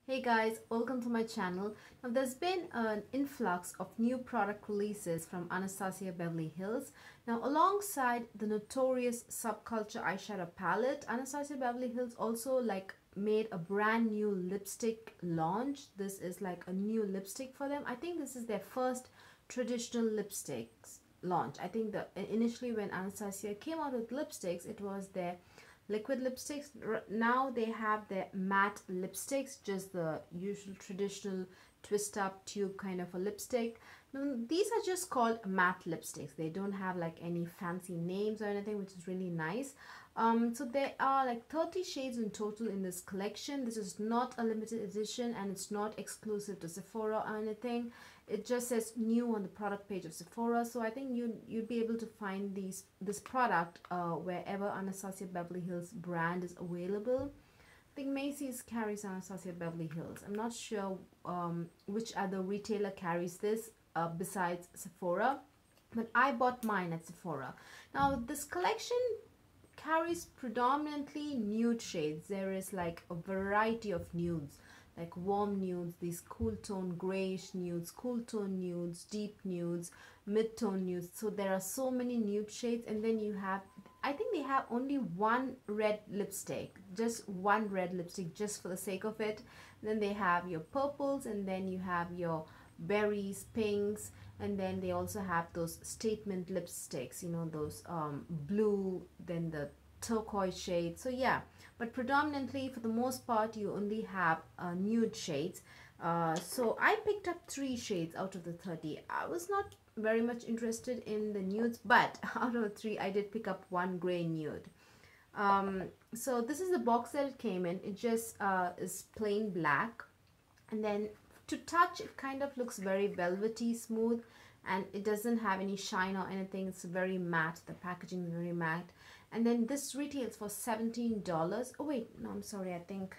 Hey guys, welcome to my channel. Now there's been an influx of new product releases from Anastasia Beverly Hills. Now alongside the notorious subculture eyeshadow palette, Anastasia Beverly Hills also made a brand new lipstick launch. This is like a new lipstick for them. I think this is their first traditional lipsticks launch. I think that initially when Anastasia came out with lipsticks, it was their liquid lipsticks. Now they have their matte lipsticks, just the usual traditional twist up tube kind of a lipstick. Now, these are just called matte lipsticks. They don't have like any fancy names or anything, which is really nice. So there are like 30 shades in total in this collection. This is not a limited edition and it's not exclusive to Sephora or anything. It just says new on the product page of Sephora. So I think you'd be able to find this product wherever Anastasia Beverly Hills brand is available. I think Macy's carries Anastasia Beverly Hills. I'm not sure which other retailer carries this besides Sephora, but I bought mine at Sephora. Now this collection carries predominantly nude shades. There is like a variety of nudes, like warm nudes, these cool tone grayish nudes, cool tone nudes, deep nudes, mid tone nudes. So there are so many nude shades. And then you have, I think they have only one red lipstick, just one red lipstick just for the sake of it. Then they have your purples, and then you have your berries, pinks, and then they also have those statement lipsticks, you know, those blue, then the turquoise shade. So yeah, but predominantly for the most part you only have nude shades. So I picked up 3 shades out of the 30. I was not very much interested in the nudes, but out of the 3 I did pick up one gray nude. So this is the box that it came in. It just is plain black, and then to touch it kind of looks very velvety smooth, and it doesn't have any shine or anything. It's very matte. The packaging is very matte. And then this retails for $17. Oh wait, no, I'm sorry, I think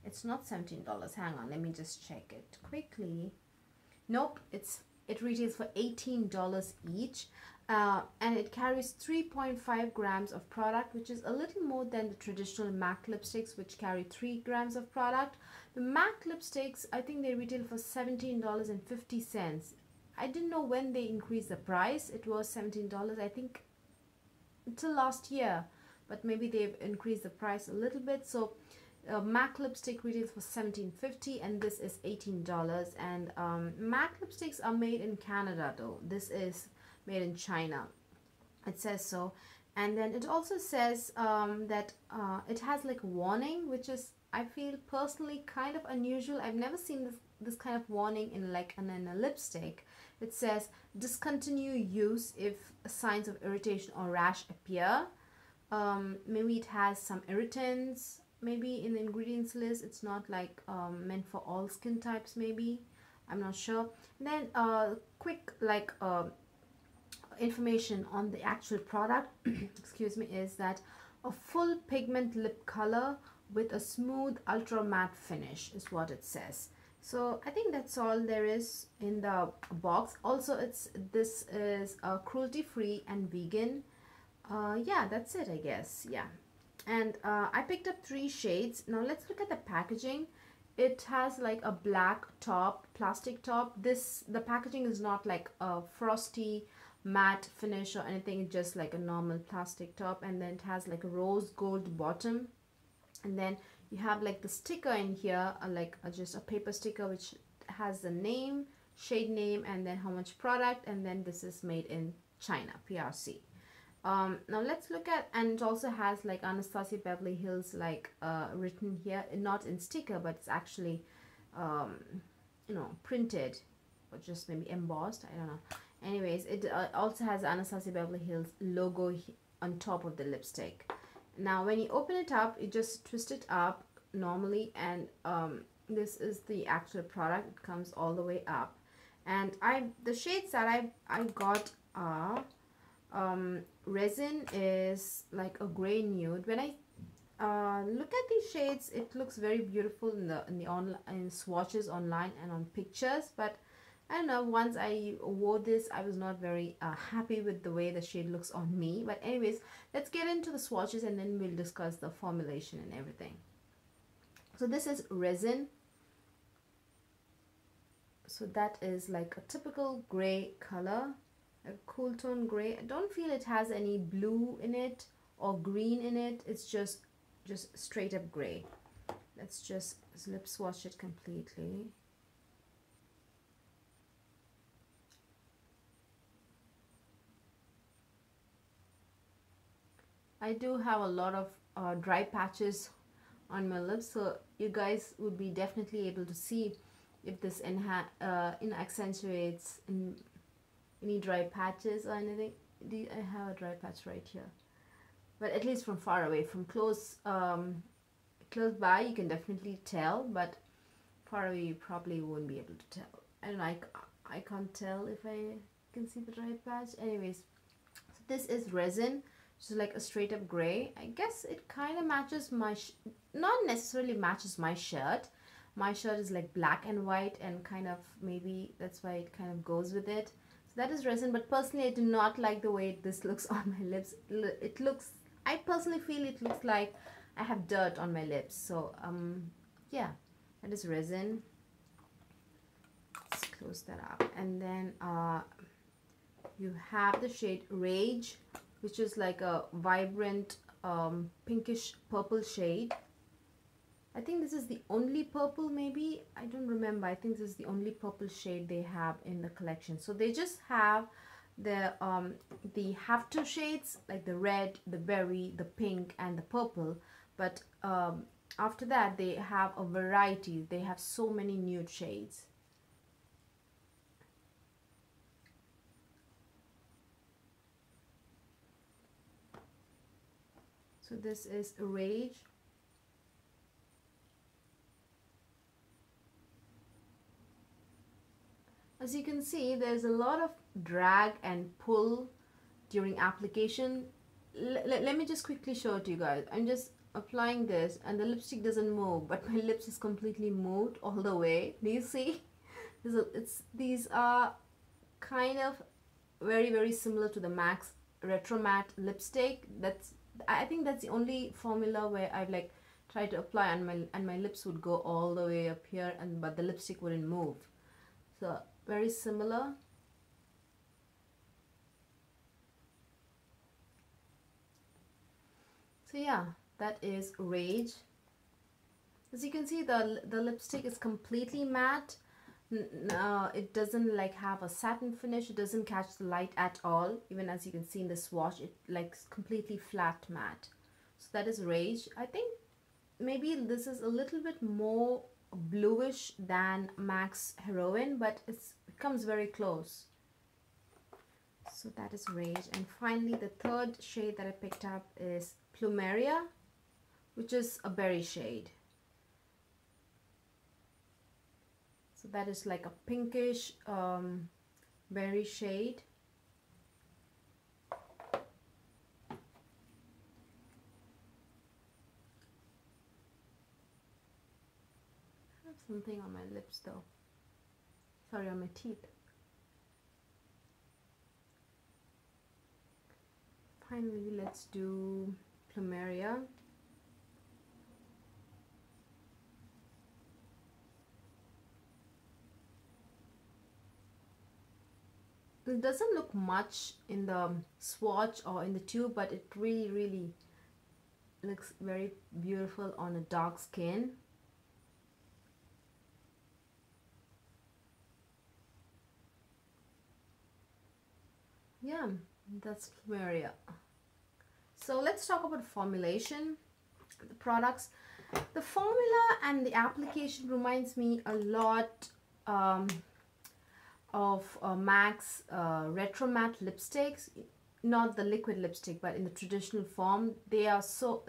it's not $17. Hang on, let me just check it quickly. Nope, it retails for $18 each. And it carries 3.5 grams of product, which is a little more than the traditional MAC lipsticks, which carry 3 grams of product. The MAC lipsticks, I think they retail for $17.50. I didn't know when they increased the price. It was $17, I think, until last year, but maybe they've increased the price a little bit. So MAC lipstick retails for $17.50 and this is $18. And MAC lipsticks are made in Canada though. This is made in China, it says so. And then it also says that it has like a warning, which is, I feel personally, kind of unusual. I've never seen this kind of warning in a lipstick. It says discontinue use if signs of irritation or rash appear. Maybe it has some irritants maybe in the ingredients list. It's not like meant for all skin types, maybe, I'm not sure. And then quick information on the actual product excuse me, is that a full pigment lip color with a smooth ultra matte finish is what it says. So I think that's all there is in the box. Also, this is cruelty free and vegan. Yeah, that's it, I guess. Yeah, and I picked up 3 shades. Now let's look at the packaging. It has like a black top, plastic top. The packaging is not like a frosty matte finish or anything, just like a normal plastic top. And then it has like a rose gold bottom, and then you have like the sticker in here, just a paper sticker which has the name, shade name, and then how much product, and then this is made in China, PRC. Now let's look at, and it also has like Anastasia Beverly Hills written here, not in sticker, but it's actually you know, printed or just maybe embossed, I don't know. Anyways, it also has Anastasia Beverly Hills logo on top of the lipstick. Now when you open it up, you just twist it up normally, and this is the actual product. It comes all the way up, and the shades that I got are Resin is like a gray nude. When I look at these shades, it looks very beautiful in swatches online and on pictures, but I don't know, once I wore this, I was not very happy with the way the shade looks on me. But anyways, let's get into the swatches and then we'll discuss the formulation and everything. So this is Resin. So that is like a typical gray color, a cool tone gray. I don't feel it has any blue in it or green in it. It's just straight up gray. Let's just lip swatch it completely. I do have a lot of dry patches on my lips, so you guys would be definitely able to see if this accentuates in any dry patches or anything. I have a dry patch right here, but at least from far away. From close by you can definitely tell, but far away you probably won't be able to tell. I don't know, I can't tell if I can see the dry patch. Anyways, so this is Resin, which is like a straight up gray. I guess it kind of matches my not necessarily matches my shirt. My shirt is like black and white, and kind of maybe that's why it kind of goes with it. So that is Resin, but personally I do not like the way this looks on my lips. It looks, I personally feel it looks like I have dirt on my lips. So yeah, that is Resin. Let's close that up. And then you have the shade Rage, which is like a vibrant pinkish purple shade. I think this is the only purple, maybe, I don't remember. I think this is the only purple shade they have in the collection. So they just have the have two shades, like the red, the berry, the pink, and the purple. But after that they have a variety. They have so many nude shades. So this is Rage. As you can see, there's a lot of drag and pull during application. Let me just quickly show it to you guys. I'm just applying this and the lipstick doesn't move, but my lips is completely moved all the way. Do you see? These are kind of very similar to the MAC's Retro Matte Lipstick. I think that's the only formula where I've like tried to apply and my lips would go all the way up here, but the lipstick wouldn't move. So very similar. So yeah, that is Rage. As you can see, the lipstick is completely matte. It doesn't like have a satin finish. It doesn't catch the light at all. Even as you can see in the swatch, it like completely flat matte. So that is Rage. I think maybe this is a little bit more bluish than MAC's Heroine, but it comes very close. So that is Rage. And finally, the third shade that I picked up is Plumeria, which is a berry shade. So that is like a pinkish berry shade. I have something on my lips though. Sorry, on my teeth. Finally, let's do Plumeria. It doesn't look much in the swatch or in the tube, but it really looks very beautiful on a dark skin. Yeah, that's Plumeria. So let's talk about formulation, the products. The formula and the application reminds me a lot of MAC's Retro Matte lipsticks, not the liquid lipstick, but in the traditional form. They are so,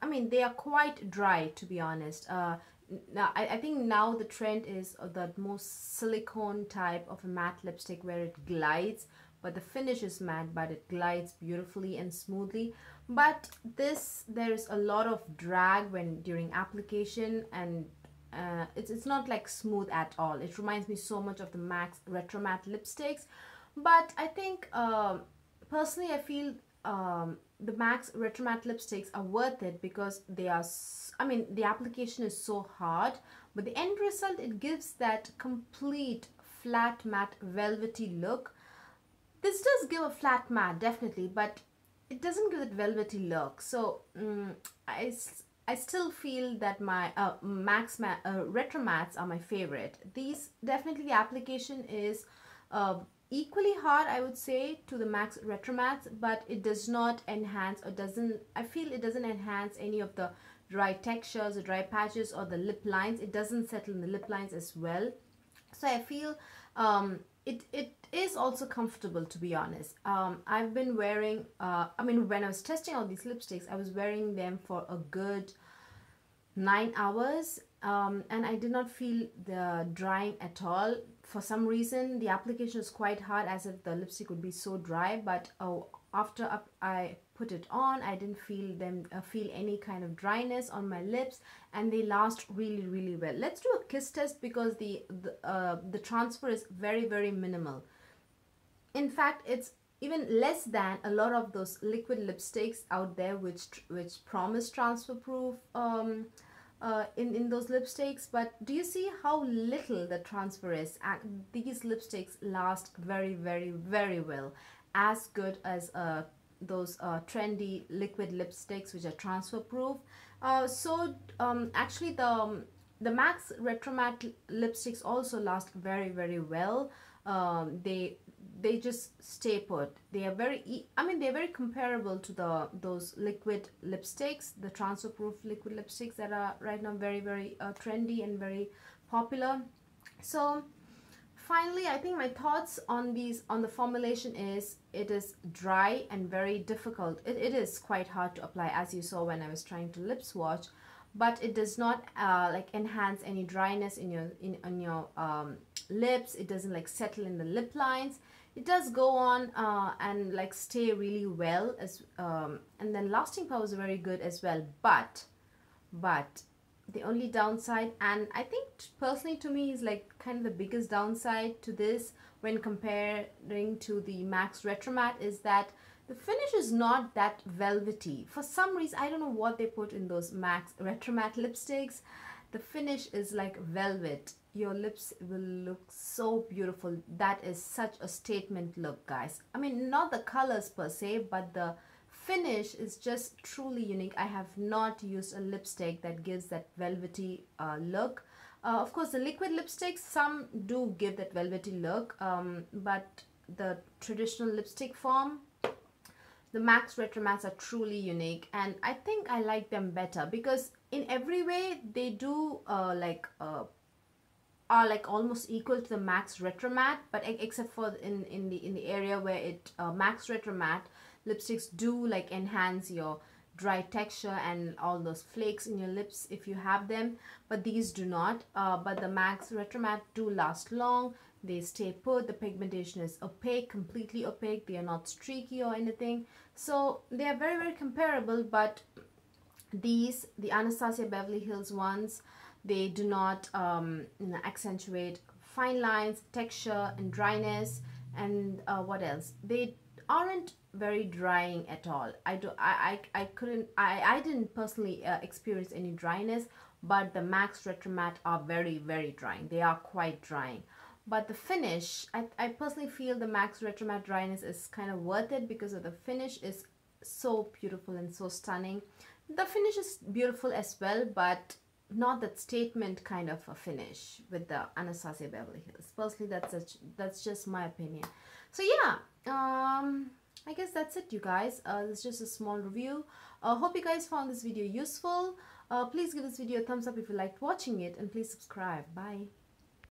I mean, they are quite dry, to be honest. Now, I think now the trend is the most silicone type of a matte lipstick where it glides, but the finish is matte, but it glides beautifully and smoothly. But this, there's a lot of drag during application, and it's not like smooth at all. It reminds me so much of the MAC's Retro Matte lipsticks. But I think personally I feel the MAC's Retro Matte lipsticks are worth it because they are, I mean, the application is so hard, but the end result, it gives that complete flat matte velvety look. This does give a flat matte definitely, but it doesn't give that velvety look. So I still feel that my retro mattes are my favorite. These definitely, the application is equally hard, I would say, to the MAC retro mattes, but it does not enhance, or doesn't, I feel it doesn't enhance any of the dry textures or dry patches or the lip lines. It doesn't settle in the lip lines as well. So I feel it is also comfortable, to be honest. I've been wearing, I mean, when I was testing all these lipsticks, I was wearing them for a good 9 hours, and I did not feel the drying at all. For some reason, the application was quite hard, as if the lipstick would be so dry, but after I put it on, I didn't feel any kind of dryness on my lips, and they last really well. Let's do a kiss test, because the transfer is very minimal. In fact, it's even less than a lot of those liquid lipsticks out there which promise transfer proof in those lipsticks. But do you see how little the transfer is? These lipsticks last very well, as good as those trendy liquid lipsticks which are transfer proof. Actually, the MAC Retro Matte lipsticks also last very well. They just stay put. They are they're very comparable to those liquid lipsticks, the transfer proof liquid lipsticks that are right now very trendy and very popular. So finally, I think my thoughts on the formulation is, it is dry and very difficult. It is quite hard to apply, as you saw when I was trying to lip swatch, but it does not like enhance any dryness on your lips. It doesn't like settle in the lip lines. It does go on and like stay really well, as and then lasting power is very good as well. But the only downside, and I think personally to me is like kind of the biggest downside to this when comparing to the MAC Retro Matte, is that the finish is not that velvety. For some reason, I don't know what they put in those MAC Retro Matte lipsticks. The finish is like velvet. Your lips will look so beautiful. That is such a statement look, guys. I mean, not the colors per se, but the finish is just truly unique. I have not used a lipstick that gives that velvety look. Of course, the liquid lipsticks, some do give that velvety look, but the traditional lipstick form, the MAC Retro Mattes are truly unique, and I think I like them better, because in every way they do are like almost equal to the MAC Retro Matte, but except for in the area where it MAC Retro Matte lipsticks do like enhance your dry texture and all those flakes in your lips if you have them, but these do not. But the MAC Retro Matte do last long. They stay put. The pigmentation is opaque, completely opaque. They are not streaky or anything. So they are very comparable, but the Anastasia Beverly Hills ones, they do not accentuate fine lines, texture, and dryness. And what else? They aren't very drying at all. I didn't personally experience any dryness, but the MAC Retro Matte are very drying. They are quite drying. But the finish, I personally feel the MAC Retro Matte dryness is kind of worth it, because of the finish is so beautiful and so stunning. The finish is beautiful as well, but not that statement kind of a finish with the Anastasia Beverly Hills. Personally, that's just my opinion. So yeah, I guess that's it, you guys. It's just a small review. Hope you guys found this video useful. Please give this video a thumbs up if you liked watching it, and please subscribe. Bye.